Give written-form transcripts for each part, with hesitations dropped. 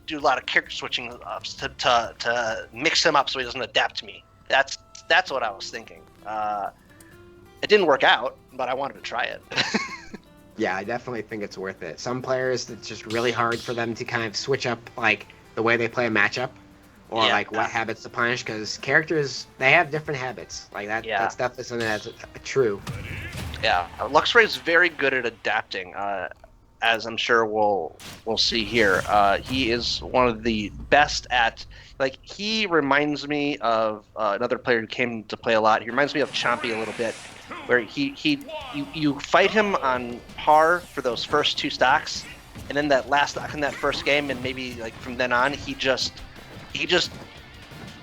do a lot of character switching to mix him up so he doesn't adapt to me. That's what I was thinking. It didn't work out, but I wanted to try it. Yeah, I definitely think it's worth it. Some players, it's just really hard for them to kind of switch up like the way they play a matchup, or like what habits to punish, because characters, they have different habits. Like that. Yeah. That's definitely something that's true. Yeah, Luxray is very good at adapting, as I'm sure we'll see here. He is one of the best at, like, he reminds me of another player who came to play a lot. He reminds me of Chompy a little bit, where you fight him on par for those first 2 stocks, and then that last stock in that first game, and maybe like from then on, he just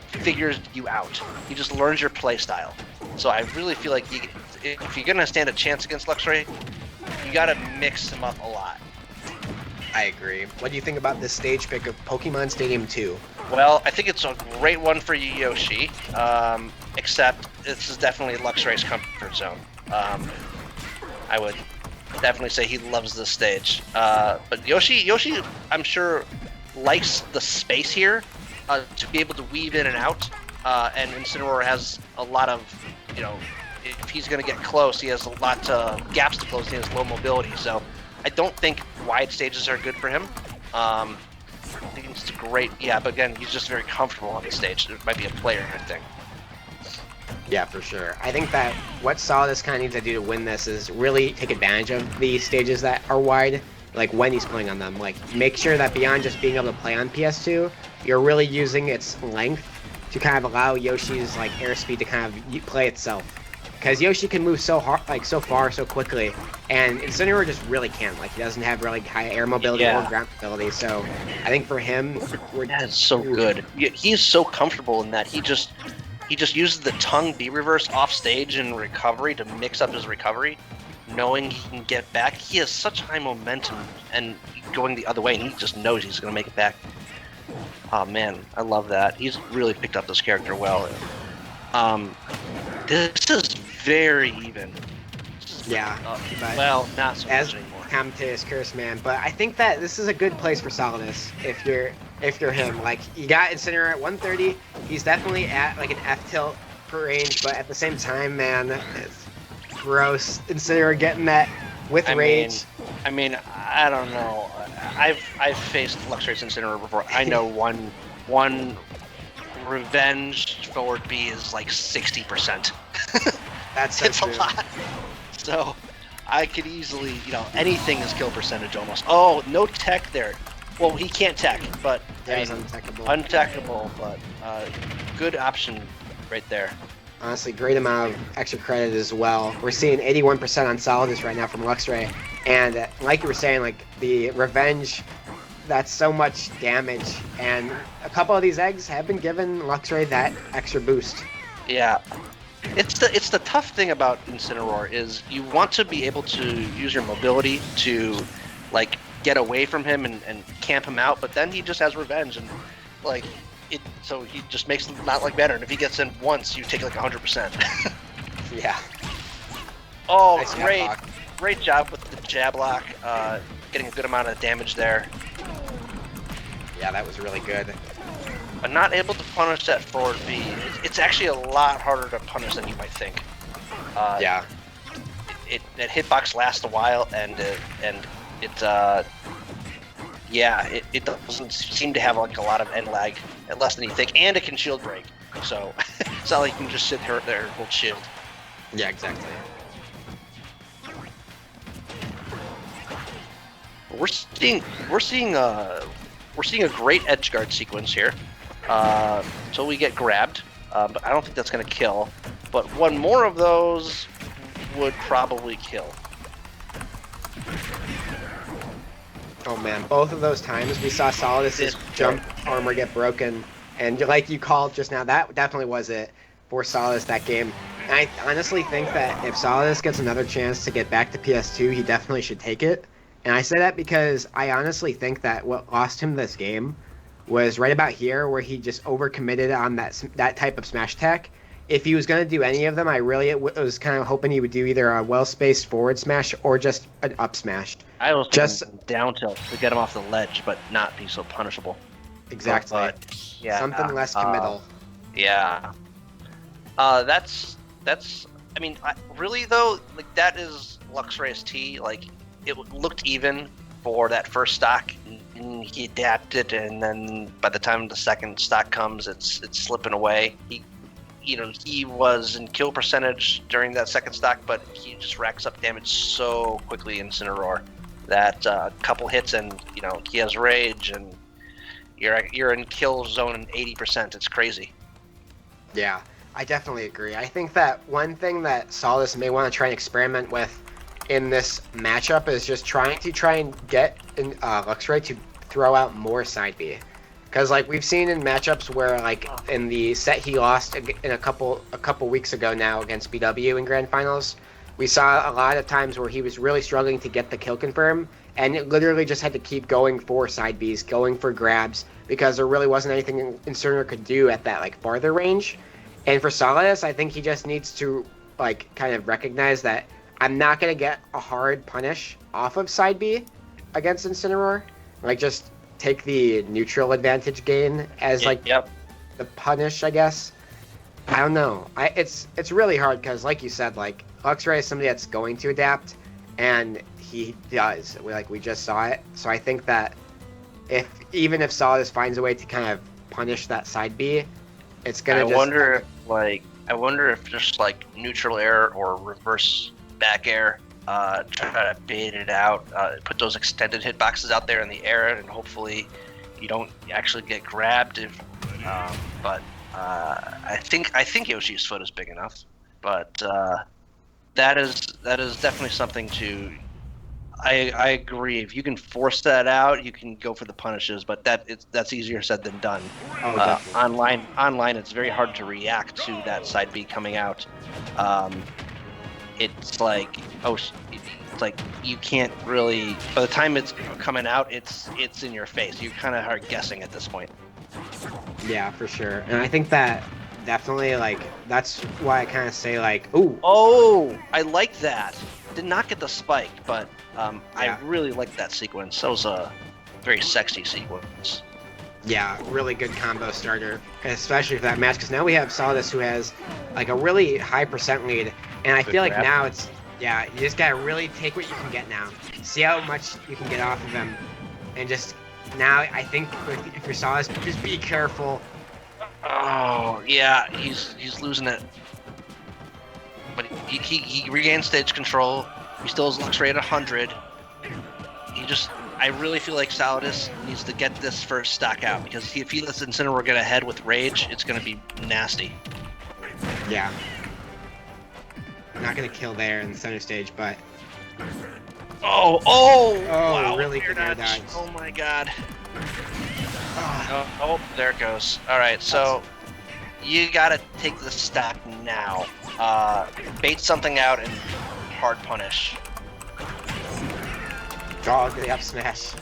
figures you out. He just learns your play style. So I really feel like if you're gonna stand a chance against Luxray, you gotta mix him up a lot. I agree. What do you think about this stage pick of Pokemon Stadium 2? Well, I think it's a great one for Yoshi, except this is definitely Luxray's comfort zone. I would definitely say he loves this stage. But Yoshi, I'm sure, likes the space here to be able to weave in and out. And Incineroar has a lot of, if he's going to get close, he has a lot of gaps to close. He has low mobility, so I don't think wide stages are good for him. I think it's great, but again, he's just very comfortable on the stage. It might be a player, I think. Yeah, for sure. I think that what Solidus kind of needs to do to win this is really take advantage of the stages that are wide, like when he's playing on them. Like, make sure that beyond just being able to play on PS2, you're really using its length to kind of allow Yoshi's like airspeed to kind of play itself. Because Yoshi can move so hard, like so far, so quickly, and Incineroar just really can't. Like, he doesn't have really high air mobility or ground mobility. So I think for him, that is so good. He's so comfortable in that he just uses the tongue B reverse off stage in recovery to mix up his recovery, knowing he can get back. He has such high momentum and going the other way, and he just knows he's going to make it back. Oh man, I love that. He's really picked up this character well. This is very even. Yeah. Well, not so much anymore. Commentators curse, man. But I think that this is a good place for Solidus if you're him. Like, you got Incineroar at 130. He's definitely at like an F tilt per range, but at the same time, man, it's gross. Incineroar getting that with rage. I mean, I don't know. I've faced Luxray's Incineroar before. I know one revenge forward B is like 60%. That's it's a lot. So I could easily, anything is kill percentage almost. Oh, no tech there. Well, he can't tech, but he's untechable. Untechable, but good option right there. Honestly, great amount of extra credit as well. We're seeing 81% on Solidus right now from Luxray, and like you were saying, like the revenge, that's so much damage, and a couple of these eggs have been giving Luxray that extra boost. Yeah. It's the tough thing about Incineroar is you want to be able to use your mobility to like get away from him and camp him out, but then he just has revenge and like so he just makes it not like better, and if he gets in once, you take like 100%. Yeah. Oh, nice great job with the jab lock, getting a good amount of damage there. Yeah, that was really good. But not able to punish that forward B. It's actually a lot harder to punish than you might think. Yeah. That hitbox lasts a while, and it doesn't seem to have like a lot of end lag, less than you think, and it can shield break. So it's not like you can just sit there and hold shield. Yeah, exactly. We're seeing a great edge guard sequence here. So we get grabbed, but I don't think that's going to kill. But one more of those would probably kill. Oh man, both of those times we saw Solidus' jump armor get broken, and like you called just now, that definitely was it for Solidus that game. And I honestly think that if Solidus gets another chance to get back to PS2, he definitely should take it. And I say that because I honestly think that what lost him this game was right about here, where he just overcommitted on that type of smash attack. If he was going to do any of them, I really was kind of hoping he would do either a well-spaced forward smash or just an up smash. I was Just down tilt to get him off the ledge, but not be so punishable. exactly. But yeah, Something less committal. Yeah. That's. I mean, really though, like that is Luxray's T. Like it looked even for that first stock, and he adapted, and then by the time the second stock comes, it's slipping away. He was in kill percentage during that second stock, but he just racks up damage so quickly in Incineroar that a couple hits and he has rage, and you're in kill zone 80%. It's crazy. Yeah, I definitely agree. I think that one thing that Solidus may want to try and experiment with in this matchup is just trying and get Luxray to throw out more side B. Because like we've seen in matchups where like in the set he lost in a couple weeks ago now against BW in grand finals, we saw a lot of times where he was really struggling to get the kill confirm, and it literally just had to keep going for side Bs, going for grabs, because there really wasn't anything Incineroar could do at that like farther range. And for Solidus, I think he just needs to like kind of recognize that I'm not gonna get a hard punish off of side B against Incineroar. Like just take the neutral advantage gain as like the punish, I guess. I don't know. It's really hard because, like you said, like Luxray is somebody that's going to adapt, and he does. We just saw it. So I think that even if Solidus finds a way to kind of punish that side B, it's gonna. I wonder if just like neutral air or reverse back air. Try to bait it out, put those extended hitboxes out there in the air, and hopefully you don't actually get grabbed. But I think Yoshi's foot is big enough. But that is definitely something to. I agree. If you can force that out, you can go for the punishes. But that's easier said than done. Oh, online, it's very hard to react to that side B coming out. It's like you can't really. By the time it's coming out, it's in your face. You kind of are guessing at this point. Yeah, for sure. And I think that definitely that's why I kind of say ooh. Oh, I like that. Did not get the spike, but I really like that sequence. That was a very sexy sequence. Yeah, really good combo starter, especially for that match, because now we have Solidus who has a really high percent lead, and I feel like now it's you just gotta really take what you can get now, see how much you can get off of him, and just now I think if you're Solidus, just be careful. Oh yeah, he's losing it, but he regains stage control. He still has Luxray at 100. I really feel like Solidus needs to get this first stock out, because if he lets Incineroar get ahead with rage, it's going to be nasty. Yeah. Not going to kill there in the center stage, but... Oh, wow, really good air dodge. Oh my god. Oh, there it goes. Alright, so you got to take the stock now. Bait something out and hard punish. Oh, the up smash.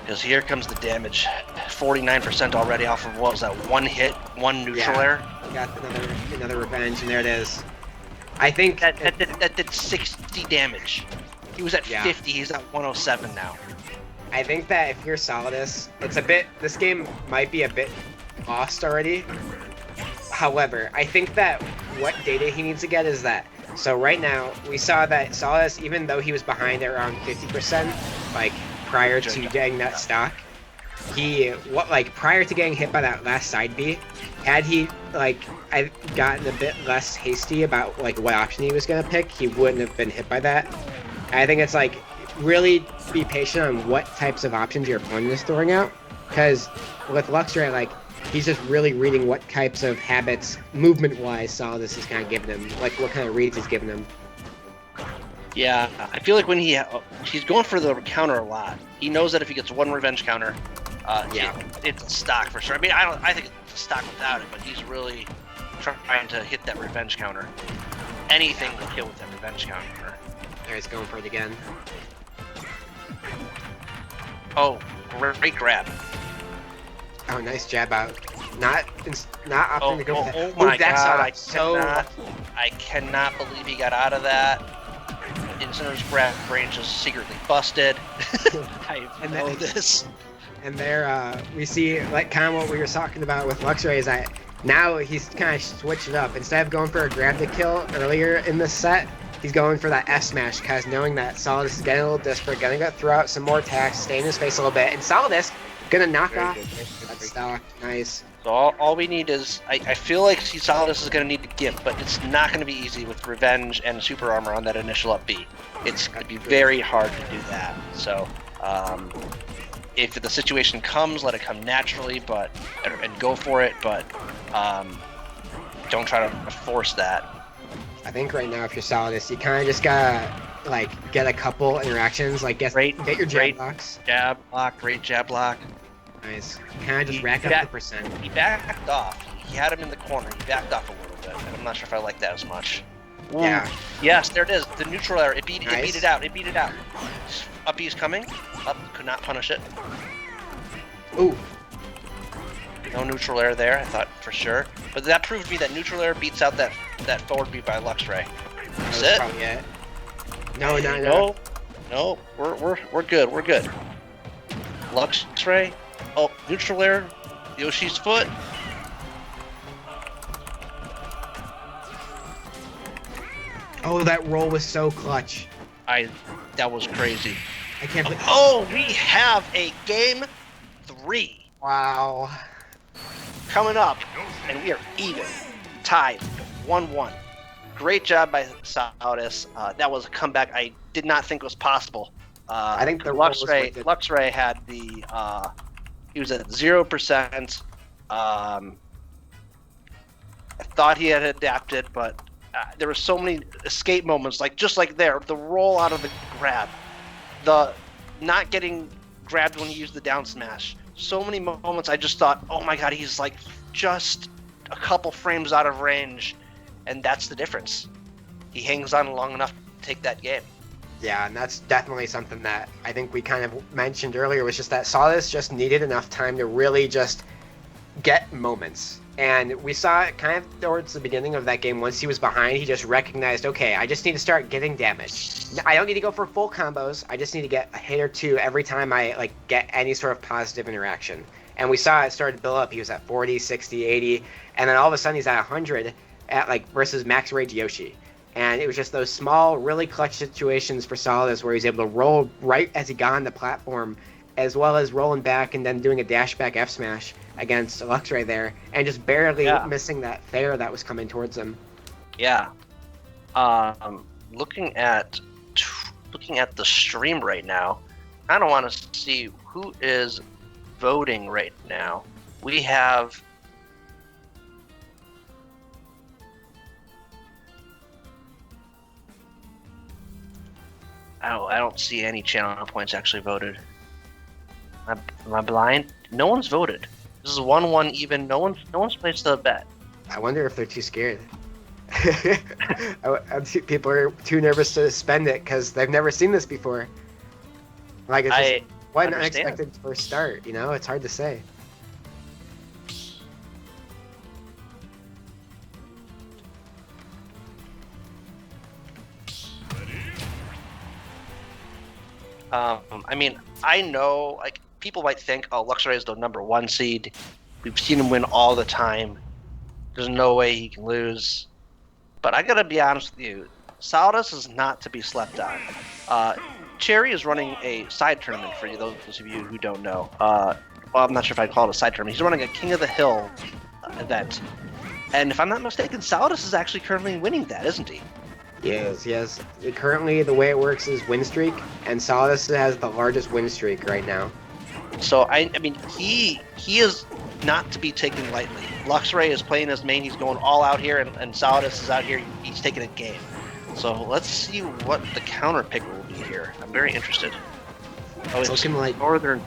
Because here comes the damage. 49% already off of, what was that, one hit, one neutral air? Got another revenge, and there it is. I think that did 60 damage. He was at 50, he's at 107 now. I think that if you're Solidus, this game might be a bit lost already. However, I think that what data he needs to get is that. So right now, we saw that Solidus, even though he was behind at around 50%, prior to getting that stock, prior to getting hit by that last side B, had he I gotten a bit less hasty about what option he was gonna pick, he wouldn't have been hit by that. And I think it's really be patient on what types of options your opponent is throwing out, because with Luxray, he's just really reading what types of habits, movement-wise, Solidus is kind of giving him, what kind of reads he's giving him. Yeah, I feel like when he's going for the counter a lot. He knows that if he gets one revenge counter, it's a stock for sure. I mean, I think it's a stock without it, but he's really trying to hit that revenge counter. Anything to kill with that revenge counter. There, he's going for it again. Oh, great grab. Oh, nice jab out. Not opting to go for that. Oh my god, I cannot believe he got out of that. Incineroar's grab range is secretly busted. I know this. And there, we see like kind of what we were talking about with Luxray is that now he's kind of switched it up. Instead of going for a grab to kill earlier in the set, he's going for that F smash because knowing that Solidus is getting a little desperate, gonna go throw out some more attacks, stay in his face a little bit, and Solidus gonna knock off that stock. Nice. So all we need is, I feel like Solidus is going to need to give, but it's not going to be easy with Revenge and Super Armor on that initial up B. It's going to be very hard to do that. So if the situation comes, let it come naturally, and go for it, but don't try to force that. I think right now if you're Solidus, you kind of just gotta like get a couple interactions, like get your jab blocks. Jab block, great jab block. Nice. Kind of just rack up the percent. He backed off. He had him in the corner. He backed off a little bit, and I'm not sure if I like that as much. Ooh. Yeah. Yes, there it is. The neutral air. It beat it out. It beat it out. Up B's coming. Up could not punish it. Ooh. No neutral air there. I thought for sure, but that proved to me that neutral air beats out that forward beat by Luxray. That's it. Probably it. No. We're good. We're good. Luxray. Oh, neutral air, Yoshi's foot. Oh, that roll was so clutch. That was crazy. I can't believe. Oh, we have a game 3. Wow. Coming up, and we are even, tied, 1-1. Great job by Solidus. That was a comeback I did not think was possible. I think the Luxray had the. He was at 0%. I thought he had adapted, but there were so many escape moments, just like there, the roll out of the grab, the not getting grabbed when he used the down smash. So many moments I just thought, oh my god, he's like just a couple frames out of range, and that's the difference. He hangs on long enough to take that game. Yeah, and that's definitely something that I think we kind of mentioned earlier, was just that Solidus just needed enough time to really just get moments. And we saw it kind of towards the beginning of that game. Once he was behind, he just recognized, okay, I just need to start getting damage. I don't need to go for full combos. I just need to get a hit or two every time I get any sort of positive interaction. And we saw it started to build up. He was at 40, 60, 80, and then all of a sudden he's at 100 at versus max rage Yoshi. And it was just those small, really clutch situations for Solidus where he was able to roll right as he got on the platform, as well as rolling back and then doing a dash back F smash against Luxray there, and just barely missing that Kfair that was coming towards him. Yeah. Looking at the stream right now, I don't want to see who is voting right now. We have. I don't see any channel points actually voted. Am I blind? No one's voted. This is 1-1 even. No one's placed a bet. I wonder if they're too scared. People are too nervous to spend it because they've never seen this before. It's just what an unexpected first start. It's hard to say. I mean, I know, people might think, oh, Luxray is the #1 seed. We've seen him win all the time. There's no way he can lose. But I gotta be honest with you, Solidus is not to be slept on. Cherry is running a side tournament for you, those of you who don't know. Well, I'm not sure if I'd call it a side tournament. He's running a King of the Hill event. And if I'm not mistaken, Solidus is actually currently winning that, isn't he? Yes. Currently, the way it works is win streak, and Solidus has the largest win streak right now. So, I mean, he is not to be taken lightly. Luxray is playing his main. He's going all out here, and Solidus is out here. He's taking a game. So, let's see what the counter pick will be here. I'm very interested. Oh, it's looking like Northern.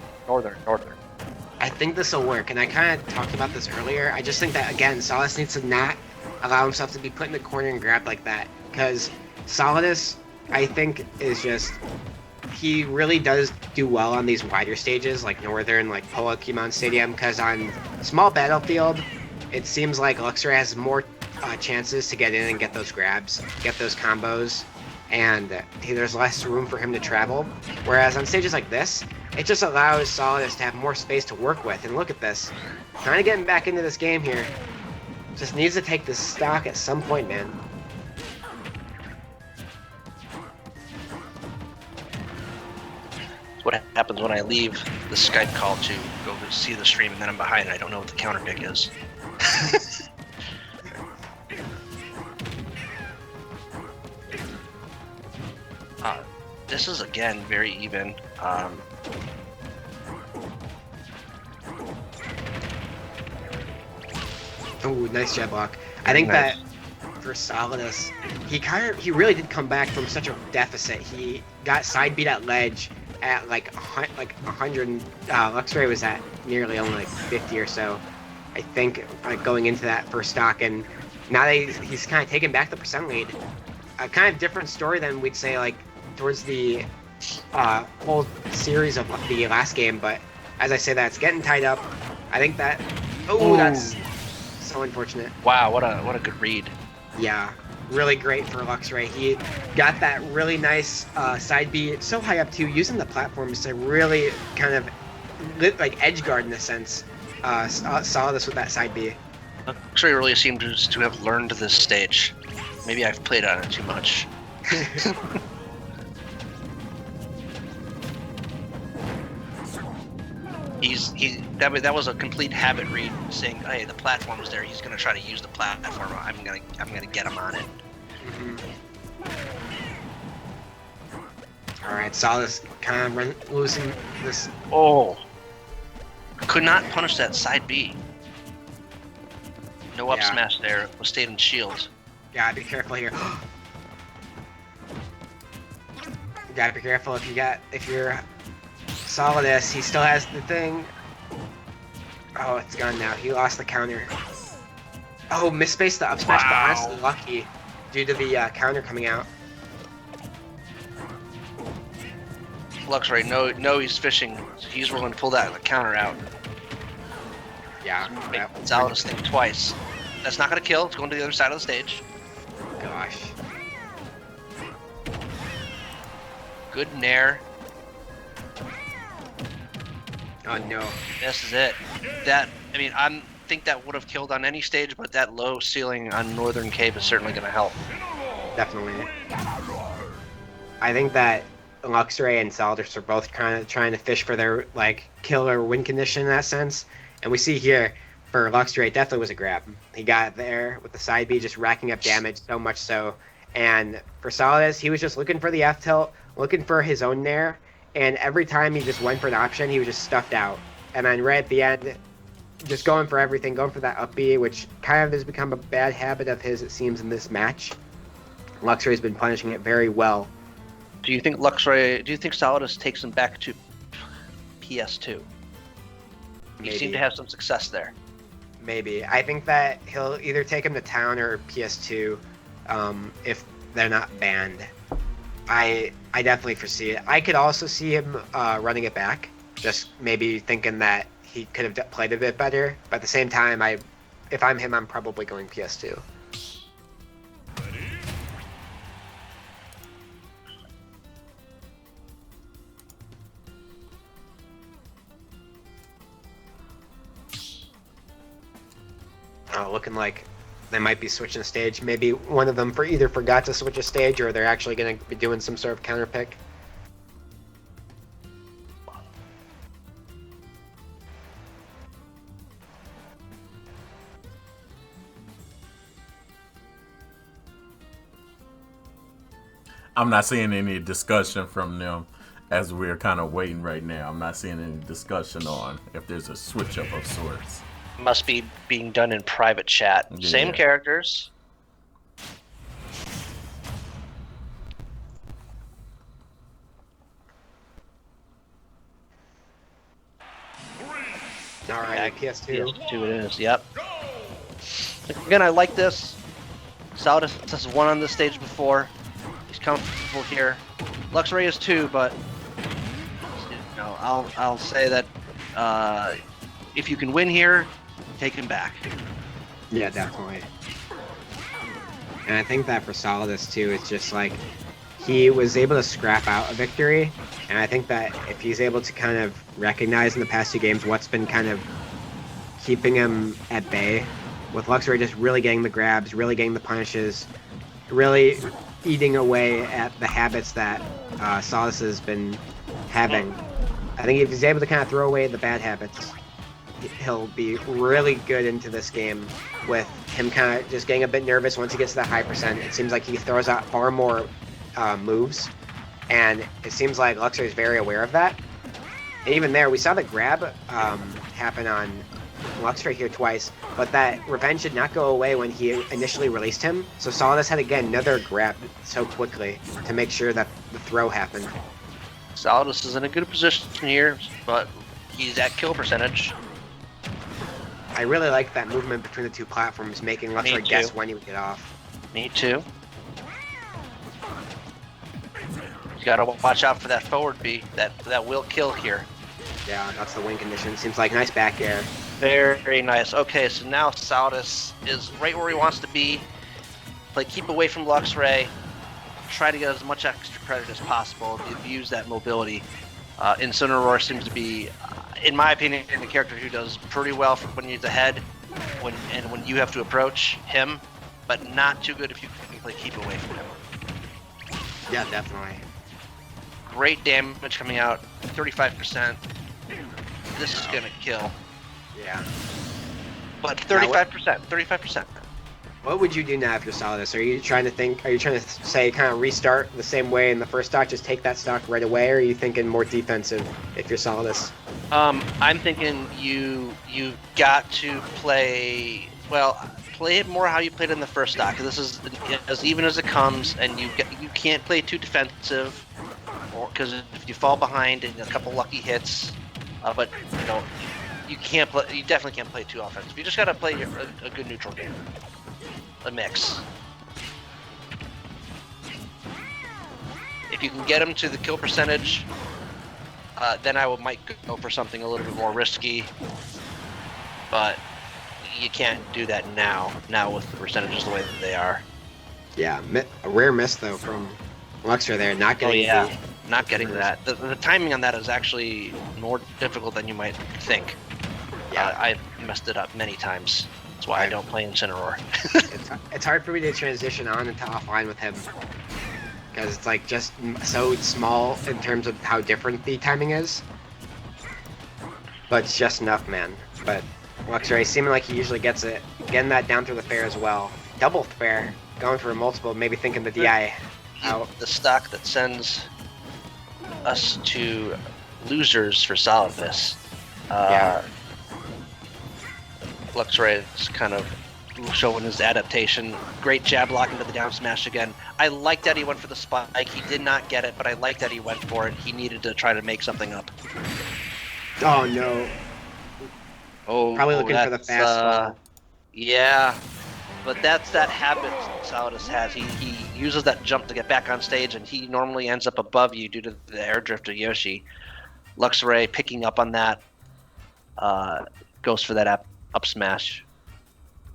I think this will work, and I kind of talked about this earlier. I just think that, again, Solidus needs to not allow himself to be put in the corner and grabbed like that. Because Solidus, I think, is just... He really does do well on these wider stages, like Northern, like Pokemon Stadium, because on small battlefield, it seems like Luxray has more chances to get in and get those grabs, get those combos, and there's less room for him to travel. Whereas on stages like this, it just allows Solidus to have more space to work with. And look at this. Trying to get him back into this game here. Just needs to take this stock at some point, man. What happens when I leave the Skype call to go see the stream and then I'm behind and I don't know what the counter pick is. This is again very even. Oh, nice jet block. I think that for Solidus, he really did come back from such a deficit. He got side beat at ledge at like 100. Luxray was at nearly only like 50 or so, I think, going into that first stock, and now that he's kind of taken back the percent lead. A kind of different story than we'd say like towards the whole series of the last game, but as I say that, it's getting tied up. I think that that's so unfortunate. Wow, what a good read. Yeah, really great for Luxray. He got that really nice side B so high up too, using the platforms to really kind of like edge guard in a sense. Saw this with that side B. Luxray really seems to have learned this stage. Maybe I've played on it too much. That was a complete habit read, saying, "Hey, the platform is there. He's gonna try to use the platform. I'm gonna get him on it." All right, Solidus kind of losing this. Oh, could not punish that side B. No up smash there. Was stayed in shield. Gotta be careful here. You gotta be careful if you're Solidus. He still has the thing. Oh, it's gone now. He lost the counter. Oh, misspaced the up smash, but honestly lucky due to the counter coming out. Luxray, no, he's fishing. He's willing to pull that counter out. Yeah. Solidus think twice. That's not gonna kill. It's going to the other side of the stage. Gosh. Good nair. Oh no. This is it. I think that would have killed on any stage, but that low ceiling on Northern Cave is certainly going to help. Definitely. I think that Luxray and Solidus are both kind of trying to fish for their like kill or win condition in that sense, and we see here for Luxray it definitely was a grab. He got there with the side B, just racking up damage so much so, and for Solidus he was just looking for the F tilt, looking for his own nair. And every time he just went for an option, he was just stuffed out. And then right at the end, just going for everything, going for that up B, which kind of has become a bad habit of his, it seems, in this match. Luxray's been punishing it very well. Do you think Solidus takes him back to PS2? He seemed to have some success there. Maybe. I think that he'll either take him to Town or PS2 if they're not banned. I definitely foresee it. I could also see him running it back, just maybe thinking that he could have played a bit better. But at the same time, if I'm him, I'm probably going PS2. Looking like they might be switching a stage. Maybe one of them either forgot to switch a stage or they're actually going to be doing some sort of counter pick. I'm not seeing any discussion from them as we're kind of waiting right now. I'm not seeing any discussion on if there's a switch up of sorts. Must be being done in private chat. Yeah. Same characters. Alright, PS2. PS2 it is, yep. Again, I like this. Solidus has won on this stage before. He's comfortable here. Luxray is too, but you know, I'll say that if you can win here, take him back. Yeah, definitely. And I think that for Solidus too, it's just like he was able to scrap out a victory. And I think that if he's able to kind of recognize in the past 2 games what's been kind of keeping him at bay, with Luxray just really getting the grabs, really getting the punishes, really eating away at the habits that Solidus has been having. I think if he's able to kind of throw away the bad habits, he'll be really good into this game, with him kind of just getting a bit nervous once he gets to that high percent. It seems like he throws out far more moves, and it seems like Luxray is very aware of that. And even there, we saw the grab happen on Luxray here twice, but that revenge did not go away when he initially released him. So Solidus had again another grab so quickly to make sure that the throw happened. Solidus is in a good position here, but he's at kill percentage. I really like that movement between the 2 platforms, making Luxray guess when he would get off. Me too. You gotta watch out for that forward B. That will kill here. Yeah, that's the win condition. Seems like nice back air. Very, very nice. Okay, so now Solidus is right where he wants to be. Play keep away from Luxray. Try to get as much extra credit as possible. Use that mobility. Incineroar seems to be, in my opinion, a character who does pretty well when he's ahead, when you have to approach him, but not too good if you can play keep away from him. Yeah, definitely. Great damage coming out, 35%. This is gonna kill. Yeah. But 35%, 35%. What would you do now if you're Solidus? Are you trying to say kind of restart the same way in the first stock, just take that stock right away, or are you thinking more defensive if you're Solidus? I'm thinking you got to play it more how you played in the first stock. This is as even as it comes, and you can't play too defensive, or because if you fall behind in a couple lucky hits, but you definitely can't play too offensive. You just got to play a good neutral game. A mix. If you can get him to the kill percentage, then I might go for something a little bit more risky. But you can't do that now with the percentages the way that they are. Yeah, a rare miss though from Luxray there, not getting. Oh yeah, not getting that. The timing on that is actually more difficult than you might think. Yeah, I messed it up many times. That's why I don't play Incineroar. It's hard for me to transition on into offline with him, because it's like just so small in terms of how different the timing is. But it's just enough, man. But Luxray seeming like he usually gets it, getting that down through the fair as well. Double fair, going for a multiple, maybe thinking the DI out. The stock that sends us to losers for Solidus. Yeah. Luxray is kind of showing his adaptation. Great jab block into the down smash again. I like that he went for the spike. He did not get it, but I like that he went for it. He needed to try to make something up. Oh no. Oh, probably looking for the fastball. Yeah, but that's that habit Solidus has. He uses that jump to get back on stage, and he normally ends up above you due to the air drift of Yoshi. Luxray picking up on that, goes for that up smash.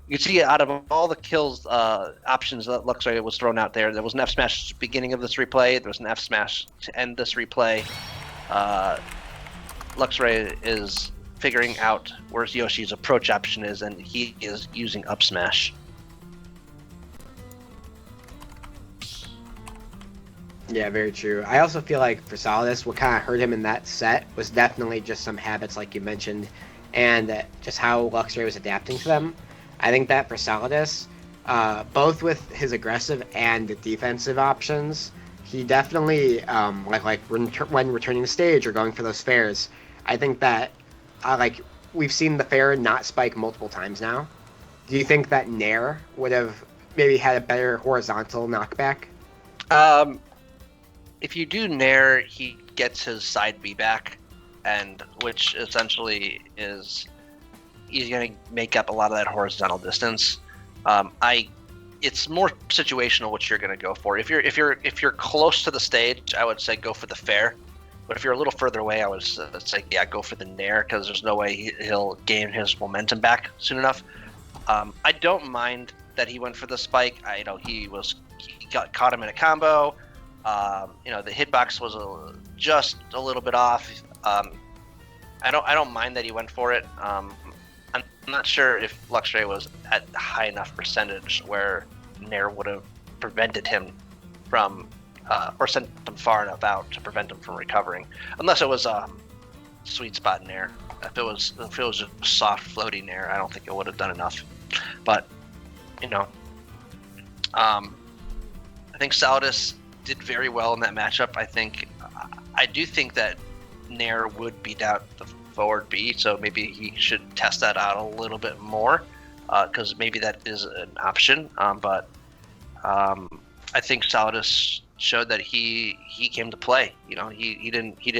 You can see out of all the kills options that Luxray was thrown out there was an F smash at the beginning of this replay. There was an F smash to end this replay. Luxray is figuring out where Yoshi's approach option is, and he is using up smash. Yeah, very true. I also feel like for Solidus, what kind of hurt him in that set was definitely just some habits like you mentioned, and just how Luxray was adapting to them. I think that for Solidus, both with his aggressive and defensive options, he definitely, when returning the stage or going for those fairs, I think that, we've seen the fair not spike multiple times now. Do you think that Nair would have maybe had a better horizontal knockback? If you do Nair, he gets his side B back, and which essentially is he's going to make up a lot of that horizontal distance. It's more situational what you're going to go for. If you're close to the stage, I would say go for the fair. But if you're a little further away, I would say go for the Nair, because there's no way he'll gain his momentum back soon enough. I don't mind that he went for the spike. He got caught him in a combo. The hitbox was just a little bit off. I don't mind that he went for it. I'm not sure if Luxray was at a high enough percentage where Nair would have prevented him from, or sent him far enough out to prevent him from recovering, unless it was sweet spot Nair. If it was just soft floaty Nair, I don't think it would have done enough. But I think Solidus did very well in that matchup. I do think that Nair would beat out the forward B, so maybe he should test that out a little bit more, because maybe that is an option. But I think Solidus showed that he came to play. He didn't